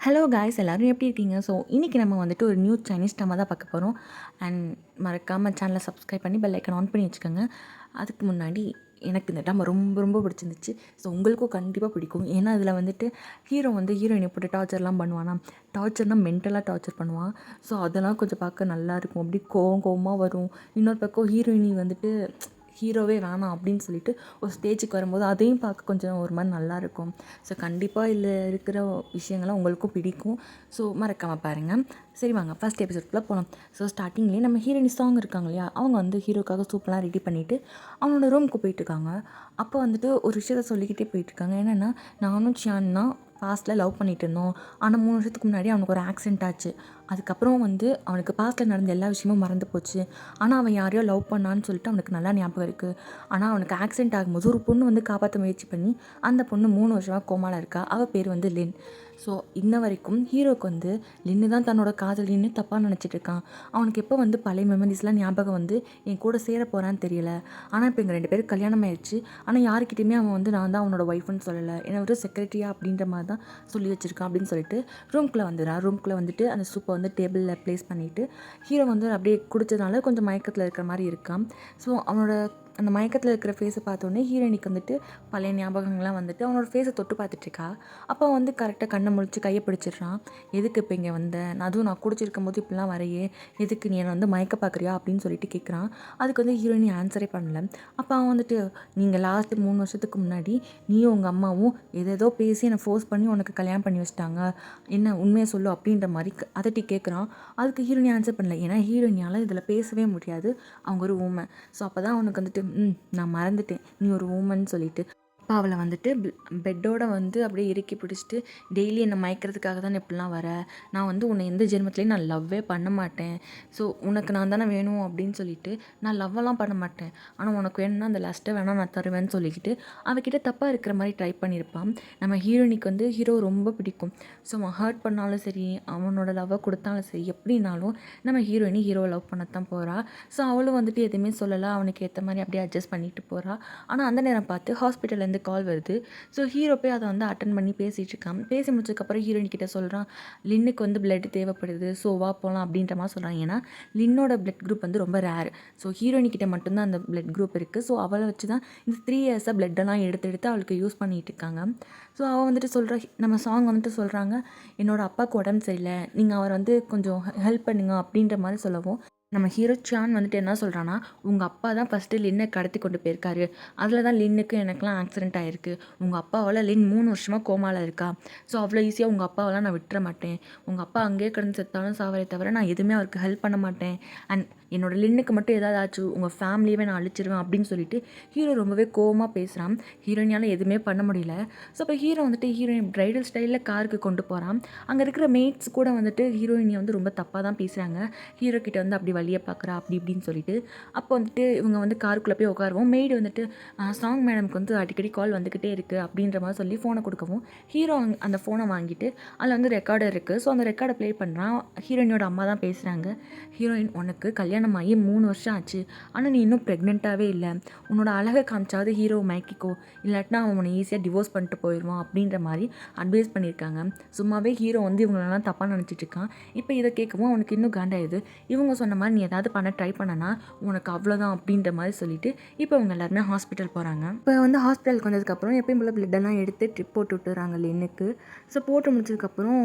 Hello guys, எல்லோரும் எப்படி இருக்கீங்க? ஸோ இன்றைக்கி நம்ம வந்துட்டு ஒரு நியூ சைனீஸ் ட்ராமா தான் பார்க்க போகிறோம். அண்ட் மறக்காமல் சேனலை சப்ஸ்கிரைப் பண்ணி பெல் ஐக்கன் ஆன் பண்ணி வச்சுக்கோங்க. அதுக்கு முன்னாடி எனக்கு இந்த ட்ராமா ரொம்ப ரொம்ப பிடிச்சிருந்துச்சு. ஸோ உங்களுக்கும் கண்டிப்பாக பிடிக்கும். ஏன்னா அதில் வந்துட்டு ஹீரோ வந்து ஹீரோயினை போட்டு டார்ச்சர்லாம் பண்ணுவானா, டார்ச்சர்னால் மென்டலாக டார்ச்சர் பண்ணுவான். ஸோ அதெல்லாம் கொஞ்சம் பார்க்க நல்லாயிருக்கும். அப்படி கோவமாக வரும். இன்னொரு பக்கம் ஹீரோயினி வந்துட்டு ஹீரோவே வேணாம் அப்படின்னு சொல்லிட்டு ஒரு ஸ்டேஜுக்கு வரும்போது அதையும் பார்க்க கொஞ்சம் ஒரு மாதிரி நல்லாயிருக்கும். ஸோ கண்டிப்பாக இதில் இருக்கிற விஷயங்கள்லாம் உங்களுக்கும் பிடிக்கும். ஸோ மறக்காமல் பாருங்கள். சரி வாங்க ஃபஸ்ட் எபிசோட்குள்ளே போகலாம். ஸோ ஸ்டார்டிங்லேயே நம்ம ஹீரோயினி சாங் இருக்காங்க இல்லையா, அவங்க வந்து ஹீரோக்காக சூப்பராக ரெடி பண்ணிவிட்டு அவனோட ரூமுக்கு போயிட்டுருக்காங்க. அப்போ வந்துட்டு ஒரு விஷயத்த சொல்லிக்கிட்டே போயிட்டுருக்காங்க. என்னென்னா, நானும் சியான்னா பாஸ்ட்டில் லவ் பண்ணிகிட்டு இருந்தோம். ஆனால் 3 வருஷத்துக்கு முன்னாடி அவனுக்கு ஒரு ஆக்சிடென்ட் ஆச்சு. அதுக்கப்புறம் வந்து அவனுக்கு பாஸ்ட்டில் நடந்த எல்லா விஷயமும் மறந்து போச்சு. ஆனால் அவன் யாரையோ லவ் பண்ணான்னு சொல்லிட்டு அவனுக்கு நல்லா ஞாபகம் இருக்குது. ஆனால் அவனுக்கு ஆக்சிடென்ட் ஆகும்போது ஒரு பொண்ணு வந்து காப்பாற்ற முயற்சி பண்ணி அந்த பொண்ணு 3 வருஷமாக கோமாவில் இருக்கா. அவள் பேர் வந்து லின். ஸோ இன்ன வரைக்கும் ஹீரோக்கு வந்து லின்னு தான் தன்னோட காதலின்னு தப்பாக நினச்சிட்டு இருக்கான். அவனுக்கு எப்போ வந்து பழைய மெமரிஸ்லாம் ஞாபகம் வந்து என் கூட சேர போகிறான்னு தெரியல. ஆனால் இப்போ எங்கள் 2 பேரும் கல்யாணம் ஆயிடுச்சு. ஆனால் யாருக்கிட்டையுமே அவன் வந்து நான் தான் அவனோட ஒய்ஃப்னு சொல்லலை, என்ன ஒரு செக்ரட்டரியா அப்படின்ற மாதிரி தான் சொல்லி வச்சுருக்கான் அப்படின்னு சொல்லிட்டு ரூம்குள்ளே வந்துடுறான். ரூம்குள்ளே வந்துட்டு அந்த சூப்பை வந்து டேபிளில் ப்ளேஸ் பண்ணிவிட்டு ஹீரோ வந்து அப்படியே குடித்ததுனால கொஞ்சம் மயக்கத்தில் இருக்கிற மாதிரி இருக்கான். ஸோ அவனோட அந்த மயக்கத்தில் இருக்கிற ஃபேஸை பார்த்தோன்னே ஹீரோயினிக்கு வந்துட்டு பழைய ஞாபகங்கள்லாம் வந்துட்டு அவனோட ஃபேஸை தொட்டு பார்த்துட்ருக்கா. அப்போ வந்து கரெக்டாக கண்ணை முழிச்சு கையை பிடிச்சிடுறான். எதுக்கு இப்போ இங்கே வந்தேன், அதுவும் நான் குடிச்சிருக்கும் போது இப்படிலாம் வரையே, எதுக்கு நீ என்னை வந்து மயக்க பார்க்குறியா அப்படின்னு சொல்லிட்டு கேட்குறான். அதுக்கு வந்து ஹீரோயினி ஆன்சரே பண்ணல. அப்போ அவன் வந்துட்டு, நீங்கள் லாஸ்ட்டு 3 வருஷத்துக்கு முன்னாடி நீயும் உங்கள் அம்மாவும் ஏதேதோ பேசி என்னை ஃபோர்ஸ் பண்ணி உனக்கு கல்யாணம் பண்ணி வச்சிட்டாங்க, என்ன உண்மையை சொல்லு அப்படின்ற மாதிரி அதட்டி கேட்குறான். அதுக்கு ஹீரோயினி ஆன்சர் பண்ணல. ஏன்னா ஹீரோயினியால் இதில் பேசவே முடியாது, அவங்க ஒரு உமன். ஸோ அப்போ தான் அவனுக்கு வந்துட்டு நான் மறந்துட்டேன் நீ ஒரு உமன் சொல்லிட்டு. அப்போ அவளை வந்துட்டு பெட்டோட வந்து அப்படியே இறுக்கி பிடிச்சிட்டு, டெய்லி என்னை மயக்கிறதுக்காக தான் இப்படிலாம் வர, நான் வந்து உன்னை எந்த ஜென்மத்துலேயும் நான் லவ்வே பண்ண மாட்டேன். ஸோ உனக்கு நான் தானே வேணும் அப்படின்னு சொல்லிட்டு நான் லவ்வெல்லாம் பண்ண மாட்டேன், ஆனால் உனக்கு வேணும்னா அந்த லாஸ்ட்டை வேணால் நான் தருவேன்னு சொல்லிக்கிட்டு அவகிட்ட தப்பாக இருக்கிற மாதிரி ட்ரை பண்ணியிருப்பான். நம்ம ஹீரோயினிக்கு வந்து ஹீரோ ரொம்ப பிடிக்கும். ஸோ அவன் ஹர்ட் பண்ணாலும் சரி, அவனோட லவ்வை கொடுத்தாலும் சரி, எப்படின்னாலும் நம்ம ஹீரோயினி ஹீரோவை லவ் பண்ணத்தான் போகிறா. ஸோ அவளும் வந்துட்டு எதுவுமே சொல்லலை, அவனுக்கு ஏற்ற மாதிரி அப்படியே அட்ஜஸ்ட் பண்ணிட்டு போகிறா. ஆனால் அந்த நேரம் பார்த்து ஹாஸ்பிட்டலில் கால் வருது. ஸோ ஹீரோ போய் அதை வந்து அட்டன் பண்ணி பேசிகிட்டு இருக்கான். பேசி முடிச்சதுக்கப்புறம் ஹீரோயின் கிட்ட சொல்கிறான், லின்னுக்கு வந்து பிளட் தேவைப்படுது, ஸோ வா போகலாம் அப்படின்ற மாதிரி சொல்கிறான். ஏன்னா லின்னோட பிளட் குரூப் வந்து ரொம்ப ரேர். ஸோ ஹீரோயின் கிட்ட மட்டும்தான் அந்த பிளட் குரூப் இருக்குது. ஸோ அவளை வச்சு தான் இந்த 3 இயர்ஸாக பிளட்டெல்லாம் எடுத்து அவளுக்கு யூஸ் பண்ணிகிட்டு இருக்காங்க. ஸோ அவள் வந்துட்டு சொல்கிற, நம்ம சாங் வந்துட்டு சொல்கிறாங்க, என்னோடய அப்பாவுக்கு உடம்பு சரியில்லை, நீங்கள் அவர் வந்து கொஞ்சம் ஹெல்ப் பண்ணுங்க அப்படின்ற மாதிரி சொல்லவும், நம்ம ஹீரோ சான் வந்துட்டு என்ன சொல்கிறான்னா, உங்கள் அப்பா தான் ஃபஸ்ட்டு லின்னை கடத்தி கொண்டு போயிருக்காரு, அதில் தான் லின்னுக்கு எனக்குலாம் ஆக்சிடென்ட் ஆகிருக்கு. உங்கள் அப்பாவால் லின் 3 வருஷமாக கோமாவில் இருக்கா. ஸோ அவ்வளோ ஈஸியாக உங்கள் அப்பாவெல்லாம் நான் விட்டுற மாட்டேன். உங்கள் அப்பா அங்கேயே கிடந்து செத்தாலும் சாவரே தவிர நான் எதுவுமே அவருக்கு ஹெல்ப் பண்ண மாட்டேன். அண்ட் என்னோடய லின்னுக்கு மட்டும் ஏதாவது ஆச்சு உங்கள் ஃபேமிலியவே நான் அழிச்சிருவேன் அப்படின்னு சொல்லிட்டு ஹீரோ ரொம்பவே கோவமாக பேசுகிறான். ஹீரோயினால் எதுவுமே பண்ண முடியல. ஸோ இப்போ ஹீரோ வந்துட்டு ஹீரோயின் ப்ரைடல் ஸ்டைலில் காருக்கு கொண்டு போகிறான். அங்கே இருக்கிற மேட்ஸ் கூட வந்துட்டு ஹீரோயினியை வந்து ரொம்ப தப்பாக தான் பேசுகிறாங்க. ஹீரோ கிட்ட வந்து அப்படி வழியை பார்க்குறா அப்படி இப்படின்னு சொல்லிட்டு. அப்போ வந்துட்டு இவங்க வந்து காருக்குள்ளே போய் உட்காருவோம். மெய்டு வந்துட்டு சாங் மேடமுக்கு வந்து அடிக்கடி கால் வந்துக்கிட்டே இருக்குது அப்படின்ற மாதிரி சொல்லி ஃபோனை கொடுக்கவும், ஹீரோ அந்த ஃபோனை வாங்கிட்டு அதில் வந்து ரெக்கார்டர் இருக்குது. ஸோ அந்த ரெக்கார்டை ப்ளே பண்ணுறான். ஹீரோயினோட அம்மா தான் பேசுகிறாங்க. ஹீரோயின், உனக்கு கல்யாணம் ஆகி 3 வருஷம் ஆச்சு, ஆனால் நீ இன்னும் ப்ரெக்னெண்ட்டாகவே இல்லை. உன்னோட அழகை காமிச்சாவது ஹீரோ மயக்கிக்கோ, இல்லாட்டினா அவன் உன்னை ஈஸியாக டிவோர்ஸ் பண்ணிட்டு போயிடுவான் அப்படின்ற மாதிரி அட்வைஸ் பண்ணியிருக்காங்க. சும்மாவே ஹீரோ வந்து இவங்களெல்லாம் தப்பாக நினச்சிட்டு இருக்கான். இப்போ இதை கேட்கவும் அவனுக்கு இன்னும் காண்டாயிடுது. இவங்க சொன்ன மாதிரி நீ ஏதாவது பண்ண ட்ரை பண்ணனா உனக்கு அவ்வளோதான் அப்படின்ற மாதிரி சொல்லிட்டு இப்போ இவங்க எல்லாருமே ஹாஸ்பிட்டல் போகிறாங்க. இப்போ வந்து ஹாஸ்பிட்டலுக்கு வந்ததுக்கப்புறம் எப்பயும் போல் பிளட்டெல்லாம் எடுத்து ட்ரிப் போட்டு விட்டுறாங்க லின்னுக்கு. ஸோ போட்டு முடிச்சதுக்கப்புறம்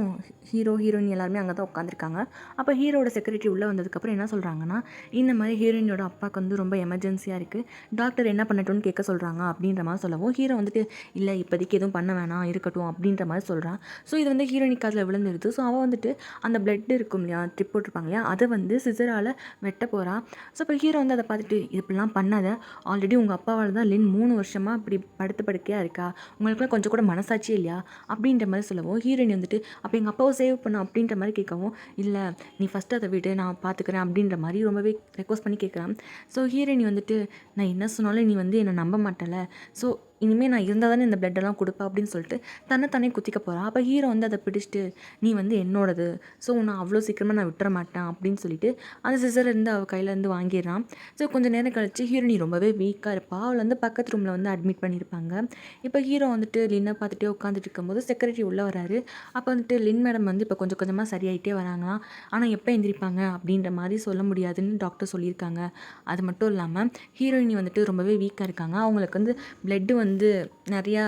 ஹீரோயின் எல்லாருமே அங்கே தான் உட்காந்துருக்காங்க. அப்போ ஹீரோட செக்ரட்டரி உள்ளே வந்ததுக்கப்புறம் என்ன சொல்கிறாங்கன்னா, இந்த மாதிரி ஹீரோயினோட அப்பாவுக்கு வந்து ரொம்ப எமர்ஜென்சியாக இருக்குது, டாக்டர் என்ன பண்ணட்டும்னு கேட்க சொல்கிறாங்க அப்படின்ற மாதிரி சொல்லவும், ஹீரோ வந்துட்டு இல்லை இப்போதைக்கு எதுவும் பண்ண வேணாம் இருக்கட்டும் அப்படின்ற மாதிரி சொல்கிறான். ஸோ இது வந்து ஹீரோயினிக்கு அதில் விழுந்துருது. ஸோ அவள் வந்துட்டு அந்த பிளட் இருக்கும் இல்லையா, ட்ரிப் போட்டிருப்பாங்க இல்லையா, அதை வந்து சிசரால் வெட்ட போகிறா. ஸோ இப்போ ஹீரோ வந்து அதை பார்த்துட்டு, இப்படிலாம் பண்ணாத, ஆல்ரெடி உங்கள் அப்பாவால் தான் லின் 3 வருஷமாக இப்படி படுத்து படுக்கையாக இருக்கா, உங்களுக்குலாம் கொஞ்சம் கூட மனசாட்சி இல்லையா அப்படின்ற மாதிரி சொல்லவும், ஹீரோயின் வந்துட்டு அப்போ எங்கள் அப்பாவை சேவ் பண்ண அப்படின்ற மாதிரி கேட்கவும், இல்லை நீ ஃபஸ்ட்டு அதை விட்டு நான் பார்த்துக்கிறேன் அப்படின்ற மாதிரி ரொம்பவே ரெக்வஸ்ட் பண்ணி கேட்குறான். ஸோ ஹீரோயினி வந்துட்டு, நான் என்ன சொன்னாலும் நீ வந்து என்னை நம்ப மாட்டல, ஸோ இனிமேல் நான் இருந்தால் தானே இந்த பிளட்டெல்லாம் கொடுப்பேன் அப்படின்னு சொல்லிட்டு தன்னைத்தானே குத்திக்க போகிறான். அப்போ ஹீரோ வந்து அதை பிடிச்சிட்டு நீ வந்து என்னோடது, ஸோ நான் அவ்வளோ சீக்கிரமாக நான் விட்டுற மாட்டேன் அப்படின்னு சொல்லிட்டு அந்த சிசர் இருந்து அவள் கையிலேருந்து வாங்கிடுறான். ஸோ கொஞ்சம் நேரம் கழிச்சு ஹீரோனி ரொம்பவே வீக்காக இருப்பாள். அவள் வந்து பக்கத்து ரூமில் வந்து அட்மிட் பண்ணியிருப்பாங்க. இப்போ ஹீரோ வந்துட்டு லின்னை பார்த்துட்டே உட்காந்துட்டு இருக்கும்போது செக்ரட்டரி உள்ளே வராரு. அப்போ வந்துட்டு லின் மேடம் வந்து இப்போ கொஞ்சம் கொஞ்சமாக சரியாயிட்டே வராங்களாம். ஆனால் எப்போ எந்திரிப்பாங்க அப்படின்ற மாதிரி சொல்ல முடியாதுன்னு டாக்டர் சொல்லியிருக்காங்க. அது மட்டும் இல்லாமல் ஹீரோயினி வந்துட்டு ரொம்பவே வீக்காக இருக்காங்க. அவங்களுக்கு வந்து பிளட்டு வந்து நிறையா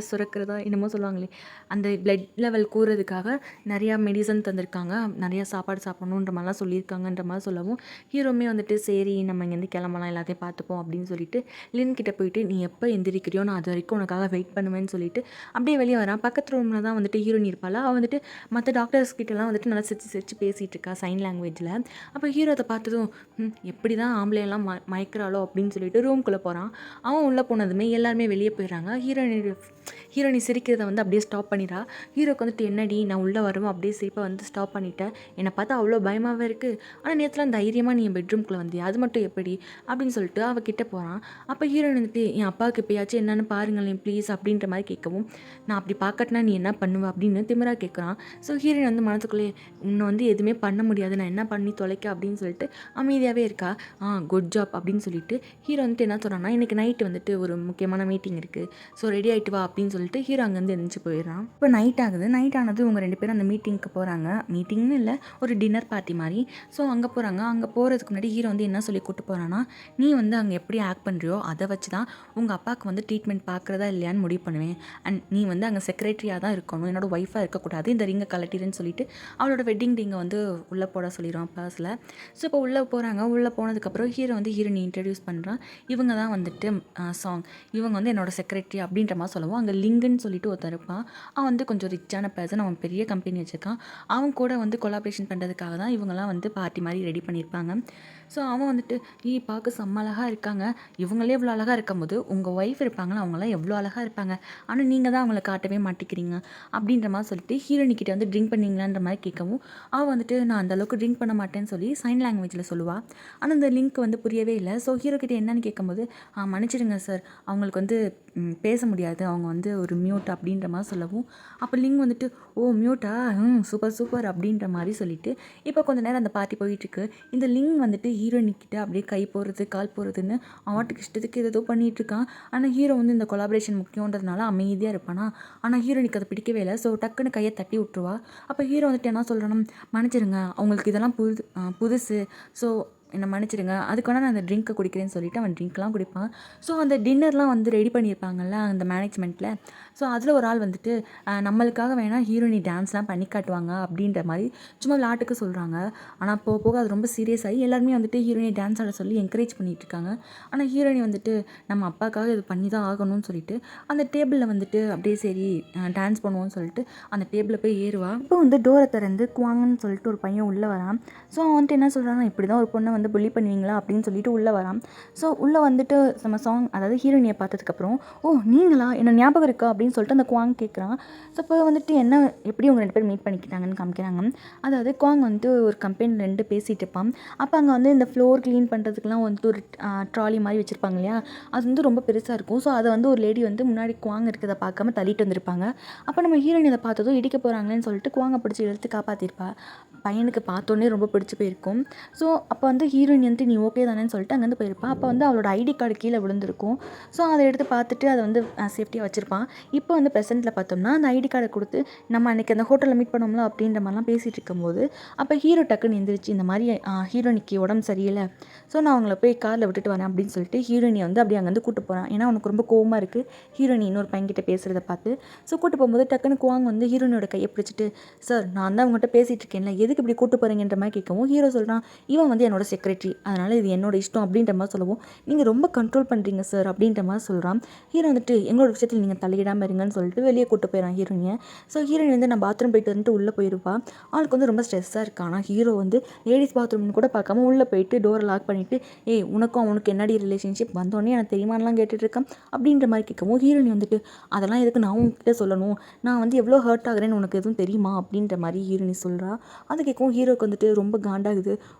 சுரக்கிறதா என்னமோ சொல்லுவாங்களே, அந்த பிளட் லெவல் கூறதுக்காக நிறையா மெடிசன் தந்திருக்காங்க, நிறையா சாப்பாடு சாப்பிடணுன்ற மாதிரிலாம் சொல்லியிருக்காங்கன்ற மாதிரி சொல்லவும் ஹீரோமே வந்துட்டு சரி நம்ம இங்கேருந்து கிளம்பலாம், எல்லாத்தையும் பார்த்துப்போம் அப்படின்னு சொல்லிட்டு லின் கிட்ட போயிட்டு நீ எப்போ எந்திரிக்கிறியோ நான் அது வரைக்கும் உனக்காக வெயிட் பண்ணுவேன்னு சொல்லிட்டு அப்படியே வெளியே வரான். பக்கத்து ரூமில் தான் வந்துட்டு ஹீரோயின் இருப்பாள். அவள் வந்துட்டு மற்ற டாக்டர்ஸ் கிட்டலாம் வந்துட்டு நல்லா சிரிச்சு சிரிச்சு பேசிகிட்டு இருக்கா சைன் லாங்குவேஜில். அப்போ ஹீரோ அதை பார்த்ததும் எப்படி தான் ஆம்பளையெல்லாம் மயக்கிறாளோ அப்படின்னு சொல்லிட்டு ரூம்குள்ளே போகிறான். அவன் உள்ளே போனதுமே எல்லாருமே வெளியே போயிடுறாங்க. ஹீரோயினி சிரிக்கிறத வந்து அப்படியே ஸ்டாப் பண்ணிடுறா. ஹீரோக்கு வந்துட்டு என்னடி நான் உள்ளே வருவேன் அப்படியே சிரிப்பை வந்து ஸ்டாப் பண்ணிட்டேன், என்னை பார்த்தா அவ்வளோ பயமாகவே இருக்குது, ஆனால் நேற்றுலாம் தைரியமாக நீ என் பெட்ரூம்குள்ளே வந்தியா, அது மட்டும் எப்படி அப்படின்னு சொல்லிட்டு அவகிட்ட போகிறான். அப்போ ஹீரோயின் வந்துட்டு என் அப்பாவுக்கு எப்பயாச்சும் என்னென்னு பாருங்களேன் ப்ளீஸ் அப்படின்ற மாதிரி கேட்கவும் நான் அப்படி பார்க்கட்டினா நீ என்ன பண்ணுவ அப்படின்னு திமிரா கேட்குறான். ஸோ ஹீரோயின் வந்து மனத்துக்குள்ளே உன்னை வந்து எதுவுமே பண்ண முடியாது, நான் என்ன பண்ணி தொலைக்க அப்படின்னு சொல்லிட்டு அமைதியாகவே இருக்கா. குட் ஜாப் அப்படின்னு சொல்லிட்டு ஹீரோ வந்துட்டு என்ன சொல்கிறான்னா இன்றைக்கி நைட்டு வந்துட்டு ஒரு முக்கியமான மீட்டிங் இருக்குது, ஸோ ரெடி ஆகிட்டு வா அப்படின்னு சொல்லிட்டு ஹீரோ அங்கேருந்து எழுந்துச்சு போயிடுறான். இப்போ நைட் ஆகுது. நைட் ஆனது இவங்க 2 பேரும் அந்த மீட்டிங்க்கு போகிறாங்க. மீட்டிங்னு இல்லை, ஒரு டின்னர் பார்ட்டி மாதிரி. ஸோ அங்கே போகிறாங்க. அங்கே போகிறதுக்கு முன்னாடி ஹீரோ வந்து என்ன சொல்லி கூப்பிட்டு போகிறான்னா நீ வந்து அங்கே எப்படி ஆக்ட் பண்ணுறியோ அதை வச்சு தான் உங்கள் அப்பாவுக்கு வந்து ட்ரீட்மெண்ட் பார்க்குறதா இல்லையான்னு முடிவு பண்ணுவேன். அண்ட் நீ வந்து அங்கே செக்ரட்டரியாக தான் இருக்கணும், என்னோட ஒய்ஃபாக இருக்கக்கூடாது, இந்த ரிங்கை கலட்டிடுன்னு சொல்லிட்டு அவளோட வெட்டிங் ரிங்கை வந்து உள்ளே போட சொல்லிடுவான் பர்ஸில். ஸோ இப்போ உள்ளே போகிறாங்க. உள்ளே போனதுக்கப்புறம் ஹீரோ வந்து ஹீரோயினை இன்ட்ரடியூஸ் பண்ணுறான். இவங்க தான் வந்துட்டு இவங்க வந்து என்னோட செக்ரட்டரி அப்படின்ற மாதிரி சொல்லுவோம். அங்கே லிங்குன்னு சொல்லிட்டு ஒருத்தர் இருப்பான். அவன் வந்து கொஞ்சம் ரிச்சான பர்சன், அவன் பெரிய கம்பெனி வச்சுருக்கான். அவன் கூட வந்து கொலாபரேஷன் பண்ணுறதுக்காக தான் இவங்கெல்லாம் வந்து பார்ட்டி மாதிரி ரெடி பண்ணியிருப்பாங்க. ஸோ அவன் வந்துட்டு பார்க்க செம்ம அழகாக இருக்காங்க, இவங்களே இவ்வளோ அழகாக இருக்கும்போது உங்கள் ஒய்ஃப் இருப்பாங்களா அவங்களாம் எவ்வளோ அழகாக இருப்பாங்க, ஆனால் நீங்கள் தான் அவங்கள காட்டவே மாட்டேங்கிறீங்க அப்படின்ற மாதிரி சொல்லிட்டு ஹீரோனிக்கிட்ட வந்து ட்ரிங்க் பண்ணீங்களான்ற மாதிரி கேட்கவும் அவள் வந்துட்டு நான் அந்தளவுக்கு ட்ரிங்க் பண்ண மாட்டேன்னு சொல்லி சைன் லாங்குவேஜில் சொல்லுவாள். ஆனால் அந்த லிங்க் வந்து புரியவே இல்லை. ஸோ ஹீரோ கிட்டே என்னன்னு கேட்கும்போது மன்னிச்சிடுங்க சார், அவங்களுக்கு வந்து பேச முடியாது, அவங்க வந்து ஒரு மியூட் அப்படின்ற மாதிரி சொல்லவும் அப்போ லிங்க் வந்துட்டு ஓ மியூட்டா, சூப்பர் சூப்பர் அப்படின்ற மாதிரி சொல்லிட்டு இப்போ கொஞ்சம் நேரம் அந்த பார்ட்டி போயிட்டுருக்கு. இந்த லிங்க் வந்துட்டு ஹீரோனிக்கிட்ட அப்படியே கை போடுறது கால் போடுறதுன்னு அவட்டுக்கு இஷ்டத்துக்கு ஏதோ பண்ணிகிட்ருக்கான். ஆனால் ஹீரோ வந்து இந்த கொலாபரேஷன் முக்கியன்றதுனால அமைதியாக இருப்பானா. ஆனால் ஹீரோனிக்கு அதை பிடிக்கவே இல்லை. ஸோ டக்குன்னு கையை தட்டி விட்டுருவா. அப்போ ஹீரோ வந்துட்டு என்ன சொல்கிறேன்னா மன்னிச்சிடுங்க, அவங்களுக்கு இதெல்லாம் புதுசு, ஸோ என்னை மன்னிச்சிடுங்க, அதுக்கு வேணால் நான் அந்த ட்ரிங்க்கை குடிக்கிறேன்னு சொல்லிவிட்டு அவன் ட்ரிங்க்லாம் குடிப்பான். ஸோ அந்த டின்னர்லாம் வந்து ரெடி பண்ணியிருப்பாங்கல்ல அந்த மேனேஜ்மெண்ட்டில். ஸோ அதில் ஒரு ஆள் வந்துட்டு நம்மளுக்காக வேணால் ஹீரோயினி டான்ஸ்லாம் பண்ணி காட்டுவாங்க அப்படின்ற மாதிரி சும்மா விளாட்டுக்கு சொல்கிறாங்க. ஆனால் போக போக அது ரொம்ப சீரியஸ் ஆகி எல்லாருமே வந்துட்டு ஹீரோயினி டான்ஸ் ஆட சொல்லி என்கரேஜ் பண்ணிகிட்ருக்காங்க. ஆனால் ஹீரோயினி வந்துட்டு நம்ம அப்பாவுக்காக இது பண்ணி தான் ஆகணும்னு சொல்லிட்டு அந்த டேபிளில் வந்துட்டு அப்படியே சரி டான்ஸ் பண்ணுவோன்னு சொல்லிட்டு அந்த டேபிளில் போய் ஏறுவா. இப்போ வந்து டோரை திறந்து குவாங்கன்னு சொல்லிட்டு ஒரு பையன் உள்ளே வரான். ஸோ அவன் வந்துட்டு என்ன சொல்கிறான்னா இப்படி தான் ஒரு பொண்ணை வந்து புள்ளி பண்ணுவீங்களா அப்படின்னு சொல்லிட்டு உள்ளே வரான். ஸோ உள்ளே வந்துட்டு நம்ம அதாவது ஹீரோயினியை பார்த்ததுக்கப்புறம் ஓ நீங்களா, என்ன ஞாபகம் இருக்கா அப்படின்னு சொல்லிட்டு அந்த குவாங் கேட்குறான். ஸோ இப்போ வந்துட்டு என்ன எப்படி உங்கள் 2 பேரும் மீட் பண்ணிக்கிட்டாங்கன்னு காமிக்கிறாங்க. அதாவது குவாங் வந்துட்டு ஒரு கம்பெனியில் 2 பேசிகிட்டு இருப்பான். அப்போ அங்கே வந்து இந்த ஃப்ளோர் க்ளீன் பண்ணுறதுக்குலாம் வந்துட்டு ஒரு ட்ராலி மாதிரி வச்சுருப்பாங்க இல்லையா, அது வந்து ரொம்ப பெருசாக இருக்கும். ஸோ அதை வந்து ஒரு லேடி வந்து முன்னாடி குவாங் இருக்கிறத பார்க்காம தள்ளிட்டு வந்திருப்பாங்க. அப்போ நம்ம ஹீரோயின் அதை பார்த்ததும் இடிக்க போகிறாங்களேன்னு சொல்லிட்டு குவாங்கை பிடிச்சி இழுத்து காப்பாற்றிருப்பா. பையனுக்கு பார்த்தோன்னே ரொம்ப பிடிச்சி போயிருக்கும். ஸோ அப்போ வந்து ஹீரோயின் வந்துட்டு நீ ஓகே தானேன்னு சொல்லிட்டு அங்கேருந்து போயிருப்பான். அப்போ வந்து அவளோட ஐடி கார்டு கீழே விழுந்திருக்கும். ஸோ அதை எடுத்து பார்த்துட்டு அதை வந்து சேஃப்டியாக வச்சுருப்பான். இப்போ வந்து ப்ரெசென்ட்டில் பார்த்தோம்னா அந்த ஐடி கார்டை கொடுத்து நம்ம அன்றைக்கி அந்த ஹோட்டலில் மீட் பண்ணோம்ல அப்படின்ற மாதிரிலாம் பேசிகிட்டு இருக்கும்போது அப்போ ஹீரோ டக்குன்னு எந்திரிச்சு இந்த மாதிரி ஹீரோனிக்கு உடம்பு சரியில்லை, ஸோ நான் அவங்கள போய் காரில் விட்டுட்டு வரேன் அப்படின்னு சொல்லிட்டு ஹீரோயினை வந்து அப்படி அங்கேருந்து கூட்டு போகிறான். ஏன்னா அவனுக்கு ரொம்ப கோவமாக இருக்குது ஹீரோயினி இன்னொரு பையன்கிட்ட பேசுகிறத பார்த்து. ஸோ கூட்டு போகும்போது டக்குன்னு குவாங் வந்து ஹீரோயினோட கையை பிடிச்சிட்டு சார் நான் தான் அவங்ககிட்ட பேசிகிட்டு இருக்கேன்ல, எதுக்கு இப்படி கூட்டு போகிறீங்கன்ற மாதிரி கேட்கவும் ஹீரோ சொல்கிறான் இவன் வந்து என்னோட செக்ரட்டரி, அதனால் இது என்னோட இஷ்டம் அப்படின்ற மாதிரி சொல்லவும் நீங்கள் ரொம்ப கண்ட்ரோல் பண்ணுறீங்க சார் அப்படின்ற மாதிரி சொல்கிறான். ஹீரோ வந்துட்டு எங்களோட விஷயத்தில் நீங்கள் தலையிடாமல் இருங்கன்னு சொல்லிட்டு வெளியே கூட்டு போயிடறான் ஹீரோயினை. ஸோ ஹீரோயின் வந்து நான் பாத்ரூம் போயிட்டு வந்துட்டு உள்ளே போயிருப்பாள். அவளுக்கு வந்து ரொம்ப ஸ்ட்ரெஸ்ஸாக இருக்கான். ஆனால் ஹீரோ வந்து லேடிஸ் பாத்ரூம்னு கூட பார்க்காம உள்ளே போயிட்டு டோரை லாக் பண்ணிவிட்டு உனக்கும் அவனுக்கு என்னடி ரிலேஷன்ஷிப் வந்தோடனே எனக்கு தெரியுமானலாம் கேட்டுட்ருக்கேன் அப்படின்ற மாதிரி கேட்கவும் ஹீரோயின் வந்துட்டு அதெல்லாம் எதுக்கு நான் உங்ககிட்ட சொல்லணும், நான் வந்து எவ்வளோ ஹர்ட் ஆகுறேன்னு உனக்கு எதுவும் தெரியுமா அப்படின்ற மாதிரி ஹீரோயினி சொல்கிறா. அதை கேட்கவும் ஹீரோக்கு வந்துட்டு ரொம்ப காண்டாகுது.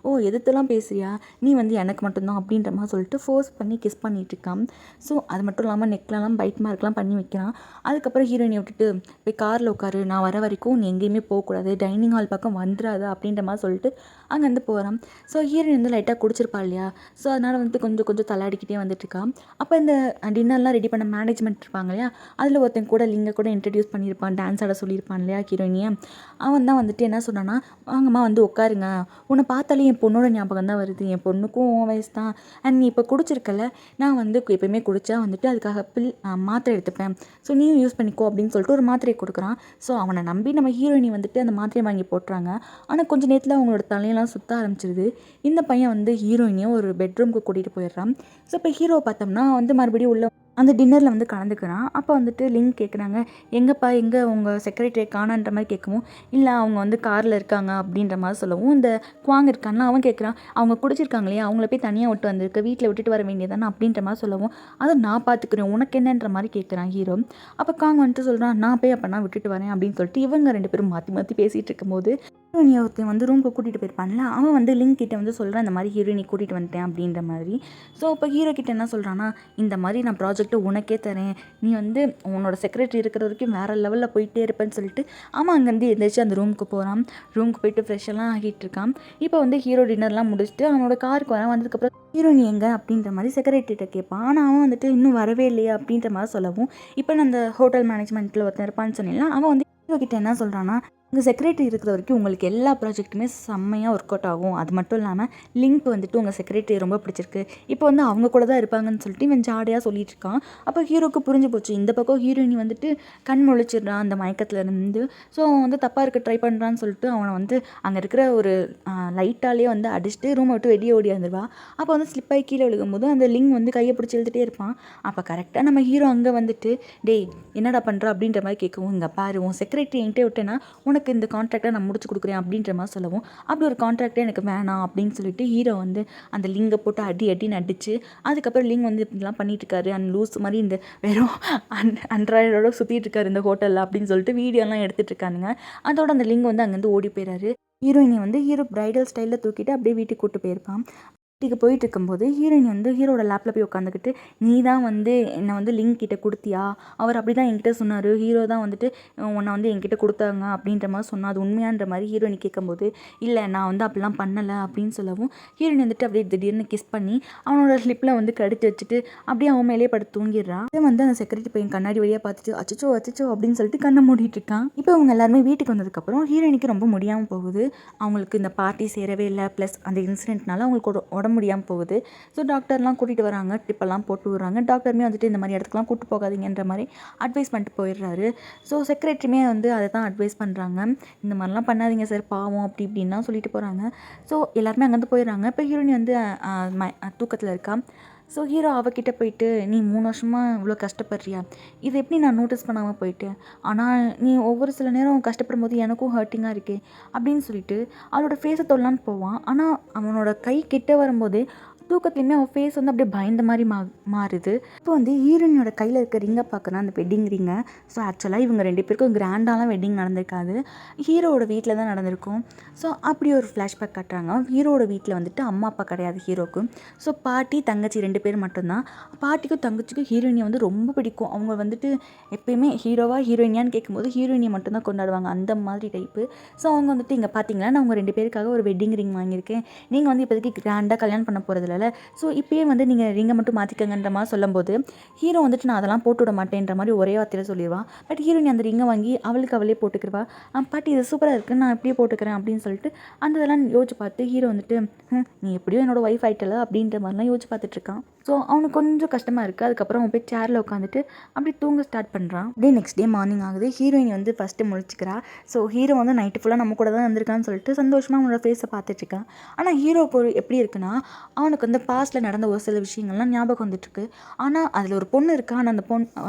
எதிர்த்தெல்லாம் பேசி பேசுறியா, நீ வந்து எனக்கு மட்டும்தான் அப்படின்ற மாதிரி சொல்லிட்டு ஃபோர்ஸ் பண்ணி கிஸ் பண்ணிட்டு இருக்கான். ஸோ அது மட்டும் இல்லாமல் நெக்லலாம் பைட் மார்க்லாம் பண்ணி வைக்கிறான். அதுக்கப்புறம் ஹீரோயினை விட்டுட்டு போய் காரில் உட்காரு, நான் வர வரைக்கும் நீ எங்கேயுமே போகக்கூடாது, டைனிங் ஹால் பக்கம் வந்துடாத அப்படின்ற மாதிரி சொல்லிட்டு அங்கேருந்து போகிறான். ஸோ ஹீரோயின் வந்து லைட்டாக குடிச்சிருப்பா இல்லையா, ஸோ அதனால் வந்து கொஞ்சம் கொஞ்சம் தள்ளாடிக்கிட்டே வந்துட்டுருக்கான். அப்போ இந்த டின்னர்லாம் ரெடி பண்ண மேனேஜ்மெண்ட் இருப்பாங்க இல்லையா, அதில் ஒருத்தன் கூட லிங்கை கூட இன்ட்ரடியூஸ் பண்ணியிருப்பான், டான்ஸ் ஆட சொல்லியிருப்பான் இல்லையா ஹீரோயினியை. அவன் தான் வந்துட்டு என்ன சொன்னான்னா, வாங்கம்மா வந்து உட்காருங்க, உன்னை பார்த்தாலே என் பொண்ணோட ஞாபகம் தான் வருது, என் பொண்ணுக்கும் உன் வயசு தான், அண்ட் நீ இப்போ குடிச்சிருக்கல, நான் வந்து எப்பயுமே குடித்தா வந்துட்டு அதுக்காக மாத்திரை எடுத்துப்பேன், ஸோ நீயும் யூஸ் பண்ணிக்கோ அப்படின்னு சொல்லிட்டு ஒரு மாத்திரையை கொடுக்குறான். ஸோ அவனை நம்பி நம்ம ஹீரோயினி வந்துட்டு அந்த மாத்திரையை வாங்கி போட்டுறாங்க. ஆனால் கொஞ்சம் நேரத்தில் அவங்களோட தலையெல்லாம் சுற்ற ஆரம்பிச்சிருது. இந்த பையன் வந்து ஹீரோயினியை ஒரு பெட்ரூமுக்கு கூட்டிகிட்டு போயிடுறான். ஸோ இப்போ ஹீரோ பார்த்தோம்னா வந்து மறுபடியும் உள்ள அந்த டின்னரில் வந்து கலந்துக்கிறான். அப்போ வந்துட்டு லிங்க் கேட்குறாங்க, எங்கேப்பா எங்கே உங்கள் செக்ரட்டரியை காணான்ற மாதிரி கேட்கவும், இல்லை அவங்க வந்து காரில் இருக்காங்க அப்படின்ற மாதிரி சொல்லவும், இந்த குவாங் இருக்கான்ல அவன் கேட்குறான், அவங்க குடிச்சிருக்காங்க இல்லையா, அவங்கள போய் தனியாக விட்டு வந்திருக்க, வீட்டில் விட்டுட்டு வர வேண்டியதானே அப்படின்ற மாதிரி சொல்லவும், அதை நான் பார்த்துக்கிறேன் உனக்கு என்னன்ற மாதிரி கேட்குறான் ஹீரோ. அப்போ காங் வந்துட்டு சொல்கிறான், நான் போய் அப்போ நான் விட்டுட்டு வரேன் அப்படின்னு சொல்லிட்டு இவங்க ரெண்டு பேரும் மாற்றி மாற்றி பேசிகிட்டு இருக்கும்போது ஹீரோயினி ஒருத்தன் வந்து ரூமுக்கு கூட்டிகிட்டு போயிருப்பான்ல, அவன் வந்து லிங்க் கிட்ட வந்து சொல்கிறான், இந்த மாதிரி ஹீரோயினி கூட்டிகிட்டு வந்துட்டேன் அப்படின்ற மாதிரி. ஸோ இப்போ ஹீரோ கிட்ட என்ன சொல்கிறான்னா, இந்த மாதிரி நான் ப்ராஜெக்ட்டை உனக்கே தரேன், நீ வந்து உன்னோட செக்ரட்டரி இருக்கிற வரைக்கும் வேறு லெவலில் போயிட்டே இருப்பேன்னு சொல்லிட்டு அவன் அங்கேருந்து எந்திரிச்சு அந்த ரூமுக்கு போகிறான். ரூமுக்கு போயிட்டு ஃப்ரெஷ்ஷெல்லாம் ஆகிட்டு இருக்கான். இப்போ வந்து ஹீரோ டின்னர்லாம் முடிச்சுட்டு அவனோட காருக்கு வரான். வந்ததுக்கப்புறம் ஹீரோயினி எங்கே அப்படின்ற மாதிரி செக்ரட்டரிட்ட கேட்பான். ஆனால் அவன் வந்துட்டு இன்னும் வரவே இல்லையா அப்படின்ற மாதிரி சொல்லவும், இப்போ நான் அந்த ஹோட்டல் மேனேஜ்மெண்ட்டில் ஒருத்தன் இருப்பான்னு சொன்னேன்ல, அவன் வந்து ஹீரோ கிட்ட என்ன சொல்கிறான்னா, உங்கள் செக்ரட்டரி இருக்கிற வரைக்கும் உங்களுக்கு எல்லா ப்ராஜெக்ட்டுமே செம்மையாக ஒர்க் அவுட் ஆகும். அது மட்டும் இல்லாமல் லிங்க் வந்துட்டு உங்கள் செக்ரட்டரி ரொம்ப பிடிச்சிருக்கு, இப்போ வந்து அவங்க கூட தான் இருப்பாங்கன்னு சொல்லிட்டு இவன் ஜாடையாக சொல்லிட்டு இருக்கான். அப்போ ஹீரோக்கு புரிஞ்சு போச்சு, இந்த பக்கம் ஹீரோயினி வந்துட்டு கண் முழிச்சிடுறான் அந்த மயக்கத்தில் இருந்து. ஸோ அவன் வந்து தப்பாக இருக்க ட்ரை பண்ணுறான்னு சொல்லிட்டு அவனை வந்து அங்கே இருக்கிற ஒரு லைட்டாலே வந்து அடிச்சுட்டு ரூமை விட்டு வெளியே ஓடி வந்துடுவா. அப்போ வந்து ஸ்லிப்பாகி கீழே விழுகும்போது அந்த லிங்க் வந்து கையை பிடிச்சி எழுதிட்டே இருப்பான். அப்போ கரெக்டாக நம்ம ஹீரோ அங்கே வந்துட்டு, டேய் என்னடா பண்ணுற அப்படின்ற மாதிரி கேட்கவும், இங்கே பாரு உன் செக்ரட்டரி என்கிட்ட விட்டேன்னா உனக்கு இந்த கான்ட்ராக்டை நான் முடிச்சு கொடுக்குறேன் அப்படின்ற மாதிரி சொல்லவும், அப்படி ஒரு கான்ட்ராக்டே எனக்கு வேணாம் அப்படின்னு சொல்லிட்டு ஹீரோ வந்து அந்த லிங்கை போட்டு அடின்னு அடிச்சு, அதுக்கப்புறம் லிங்க் வந்து இப்படிலாம் பண்ணிட்டு இருக்காரு அண்ட் லூஸ் மாதிரி இந்த வெறும் அண்ட்ராய்டோட சுற்றிட்டு இருக்காரு இந்த ஹோட்டலில் அப்படின்னு சொல்லிட்டு வீடியோலாம் எடுத்துகிட்டு இருக்கானுங்க. அதோட அந்த லிங்க் வந்து அங்கேருந்து ஓடி போயிடாரு. ஹீரோயினை வந்து ஹீரோ பிரைடல் ஸ்டைலில் தூக்கிட்டு அப்படியே வீட்டுக்கு கூப்பிட்டு போயிருப்பான். வீட்டுக்கு போயிட்டு இருக்கும்போது ஹீரோயின் வந்து ஹீரோட லேப்பில் போய் உட்காந்துக்கிட்டு, நீ தான் வந்து என்னை வந்து லிங்க் கிட்ட கொடுத்தியா, அவர் அப்படி தான் என்கிட்ட சொன்னார், ஹீரோ தான் வந்துட்டு உன்னை வந்து என்கிட்ட கொடுத்தாங்க அப்படின்ற மாதிரி சொன்னால் அது உண்மையான்ற மாதிரி ஹீரோயின் கேட்கும்போது, இல்லை நான் வந்து அப்படிலாம் பண்ணலை அப்படின்னு சொல்லவும், ஹீரோயின் வந்துட்டு அப்படியே திடீர்னு கிஸ் பண்ணி அவனோட ஸ்லிப்பில் வந்து கடிச்சு வச்சுட்டு அப்படியே அவன் மேலேயே படுத்து தூங்கிடுறான். இதை வந்து அந்த செக்ரட்டரி பையன் கண்ணாடி வழியாக பார்த்துட்டு அச்சச்சோ அச்சச்சோ அப்படின்னு சொல்லிட்டு கண்ணை மூடிட்டு இருக்கான். இப்போ அவங்க எல்லாருமே வீட்டுக்கு வந்ததுக்கப்புறம் ஹீரோயினுக்கு ரொம்ப முடியாமல் போகுது. அவங்களுக்கு இந்த பார்ட்டி சேரவே இல்லை, ப்ளஸ் அந்த இன்சிடென்ட்னால அவங்களுக்கு முடியாமல் போகுது. ஸோ டாக்டர்லாம் கூட்டிகிட்டு வராங்க, ட்ரிப்பெல்லாம் போட்டு விடுறாங்க. டாக்டருமே வந்துட்டு இந்த மாதிரி இடத்துக்குலாம் கூப்பிட்டு போகாதீங்கன்ற மாதிரி அட்வைஸ் பண்ணிட்டு போயிடுறாரு. ஸோ செக்ரட்டரியுமே வந்து அதை தான் அட்வைஸ் பண்ணுறாங்க, இந்த மாதிரிலாம் பண்ணாதீங்க சார் பாவம் அப்படி இப்படின்லாம் சொல்லிட்டு போகிறாங்க. ஸோ எல்லாருமே அங்கேருந்து போயிடுறாங்க. இப்போ ஹீரோயினி வந்து தூக்கத்தில் இருக்கா. ஸோ ஹீரோ அவகிட்ட போயிட்டு, நீ 3 வருஷமாக இவ்வளோ கஷ்டப்படுறியா, இதை எப்படி நான் நோட்டீஸ் பண்ணாமல் போயிட்டேன், ஆனால் நீ ஒவ்வொரு சில நேரம் கஷ்டப்படும் போது எனக்கும் ஹர்ட்டிங்காக இருக்கே அப்படின்னு சொல்லிட்டு அவளோட ஃபேஸை தொடலான்னு போவான். ஆனால் அவனோட கை கிட்ட வரும்போதே தூக்கத்துலேயுமே அவன் ஃபேஸ் வந்து அப்படியே பயந்த மாதிரி மாறுது. இப்போ வந்து ஹீரோயினோட கையில் இருக்க ரிங்கை பார்க்குறான், அந்த வெட்டிங் ரிங்கை. ஸோ ஆக்சுவலாக இவங்க 2 பேருக்கும் கிராண்டாலாம் வெட்டிங் நடந்திருக்காது, ஹீரோவோட வீட்டில் தான் நடந்திருக்கும். ஸோ அப்படி ஒரு ஃப்ளாஷ்பேக் காட்டுறாங்க. ஹீரோவோட வீட்டில் வந்துட்டு அம்மா அப்பா கிடையாது ஹீரோக்கு. ஸோ பாட்டி தங்கச்சி 2 பேர் மட்டும்தான். பாட்டிக்கும் தங்கச்சிக்கும் ஹீரோயினை வந்து ரொம்ப பிடிக்கும். அவங்க வந்துட்டு எப்பயுமே ஹீரோவா ஹீரோயினியான்னு கேட்கும்போது ஹீரோயினியை மட்டும்தான் கொண்டாடுவாங்க, அந்த மாதிரி டைப்பு. ஸோ அவங்க வந்துட்டு, இங்கே பார்த்தீங்களா நான் உங்கள் 2 பேருக்காக ஒரு வெட்டிங் ரிங் வாங்கியிருக்கேன், நீங்கள் வந்து இப்போதைக்கு கிராண்டாக கல்யாணம் பண்ண போகிறதில்ல, ஸோ இப்போயே வந்து நீங்கள் ரிங்கை மட்டும் மாற்றிக்கங்கன்ற மாதிரி சொல்லும்போது ஹீரோ வந்துட்டு நான் அதெல்லாம் போட்டு விட மாட்டேன்ற மாதிரி ஒரே வார்த்தையில் சொல்லிடுவான். பட் ஹீரோயின் அந்த ரிங்கை வாங்கி அவளே போட்டுக்கிறவா. பாட்டி இது சூப்பராக இருக்குது, நான் இப்படியே போட்டுக்கிறேன் அப்படின்னு சொல்லிட்டு அந்த இதெல்லாம் யோசிச்சு பார்த்து ஹீரோ வந்துட்டு, நீ எப்படியோ என்னோட ஒய்ஃப் ஆகிட்டல அப்படின்ற மாதிரிலாம் யோசிச்சு பார்த்துட்ருக்கான். ஸோ அவனுக்கு கொஞ்சம் கஷ்டமாக இருக்குது. அதுக்கப்புறம் அவன் போய் சேரில் உட்காந்துட்டு அப்படி தூங்க ஸ்டார்ட் பண்ணுறான். அப்படியே நெக்ஸ்ட் டே மார்னிங் ஆகுது. ஹீரோயின் வந்து ஃபஸ்ட்டு முழிச்சிக்கிறா. ஸோ ஹீரோ வந்து நைட்டு ஃபுல்லாக நம்ம கூட தான் வந்திருக்கான்னு சொல்லிட்டு சந்தோஷமாக அவனோட ஃபேஸை பார்த்துட்ருக்கான். ஆனால் ஹீரோக்கு எப்படி இருக்குன்னா, அவனுக்கு வந்து பாஸ்ட்டில் நடந்த ஒரு சில விஷயங்கள்லாம் ஞாபகம் வந்துட்டுருக்கு. ஆனால் அதில் ஒரு பொண்ணு இருக்கா, ஆனால்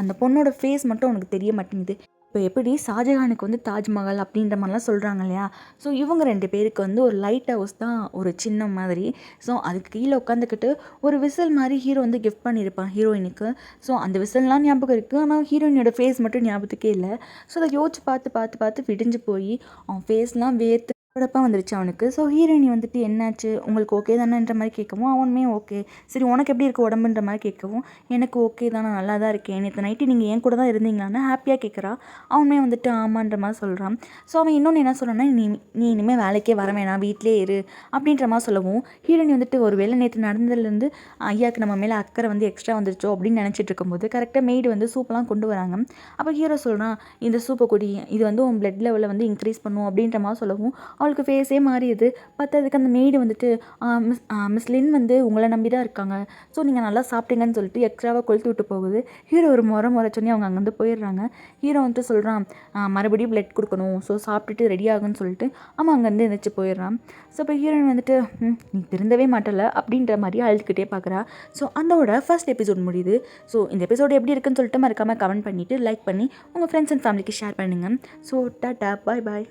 அந்த பொண்ணோட ஃபேஸ் மட்டும் அவனுக்கு தெரிய மாட்டேங்குது. இப்போ எப்படி ஷாஜஹானுக்கு வந்து தாஜ்மஹால் அப்படின்ற மாதிரிலாம் சொல்கிறாங்க இல்லையா, ஸோ இவங்க 2 பேருக்கு வந்து ஒரு லைட் ஹவுஸ் தான் ஒரு சின்னம் மாதிரி. ஸோ அதுக்கு கீழே உட்காந்துக்கிட்டு ஒரு விசில் மாதிரி ஹீரோ வந்து கிஃப்ட் பண்ணியிருப்பான் ஹீரோயினுக்கு. ஸோ அந்த விசில்லாம் ஞாபகம் இருக்குது, ஆனால் ஹீரோயினோட ஃபேஸ் மட்டும் ஞாபகத்துக்கே இல்லை. ஸோ அதை யோசிச்சு பார்த்து விடிஞ்சு போய் அவன் ஃபேஸ்லாம் வேர்த்து குழப்பம் வந்துருச்சு அவனுக்கு. ஸோ ஹீரோயினி வந்துட்டு என்னாச்சு உங்களுக்கு ஓகே தானேன்ற மாதிரி கேட்கவும் அவனுமே ஓகே. சரி உனக்கு எப்படி இருக்குது உடம்புன்ற மாதிரி கேட்கவும் எனக்கு ஓகே தான், நான் நல்லா தான் இருக்கேன், நேற்று நைட்டு நீங்கள் என் கூட தான் இருந்தீங்களான்னு ஹாப்பியாக கேட்குறா. அவனுமே வந்துட்டு ஆமான்ற மாதிரி சொல்கிறான். ஸோ அவன் இன்னொன்று என்ன சொல்கிறான்னா, நீ இனிமேல் வேலைக்கே வர வேணாம், வீட்டிலே இரு அப்படின்ற மாதிரி சொல்லவும் ஹீரோயினி வந்துட்டு ஒரு வேளை நேற்று நடந்ததுலேருந்து ஐயாவுக்கு நம்ம மேலே அக்கறை வந்து எக்ஸ்ட்ரா வந்துருச்சோ அப்படின்னு நினச்சிட்டு இருக்கும்போது கரெக்டாக மெய்டு வந்து சூப்பெலாம் கொண்டு வராங்க. அப்போ ஹீரோ சொல்கிறான், இந்த சூப்பை குடி, இது வந்து உன் பிளட் லெவலில் வந்து இன்க்ரீஸ் பண்ணும் அப்படின்ற மாதிரி சொல்லவும் அவளுக்கு ஃபேஸே மாறிடுது. பார்த்ததுக்கு அந்த மெய்டு வந்துட்டு மிஸ் லின் வந்து உங்களை நம்பி தான் இருக்காங்க, ஸோ நீங்கள் நல்லா சாப்பிட்டீங்கன்னு சொல்லிட்டு எக்ஸ்ட்ராவாக கொளுத்து விட்டு போகுது. ஹீரோ ஒரு முறைச்சோன்னே அவங்க அங்கேருந்து போயிடுறாங்க. ஹீரோ வந்துட்டு சொல்கிறான், மறுபடியும் பிளட் கொடுக்கணும், ஸோ சாப்பிட்டுட்டு ரெடி ஆகுன்னு சொல்லிட்டு அவன் அங்கேருந்து எழுந்திரிச்சு போயிடுறான். ஸோ இப்போ ஹீரோயின் வந்துட்டு நீ திருந்தவே மாட்டல அப்படின்ற மாதிரி அழுதுகிட்டே பார்க்குறா. ஸோ அதோட ஃபர்ஸ்ட் எபிசோட் முடியுது. ஸோ இந்த எபிசோடு எப்படி இருக்குன்னு சொல்லிட்டு மறக்காமல் கமெண்ட் பண்ணிவிட்டு லைக் பண்ணி உங்கள் ஃப்ரெண்ட்ஸ் அண்ட் ஃபேமிலிக்கு ஷேர் பண்ணுங்கள். ஸோ டாட்டா, பாய் பாய்.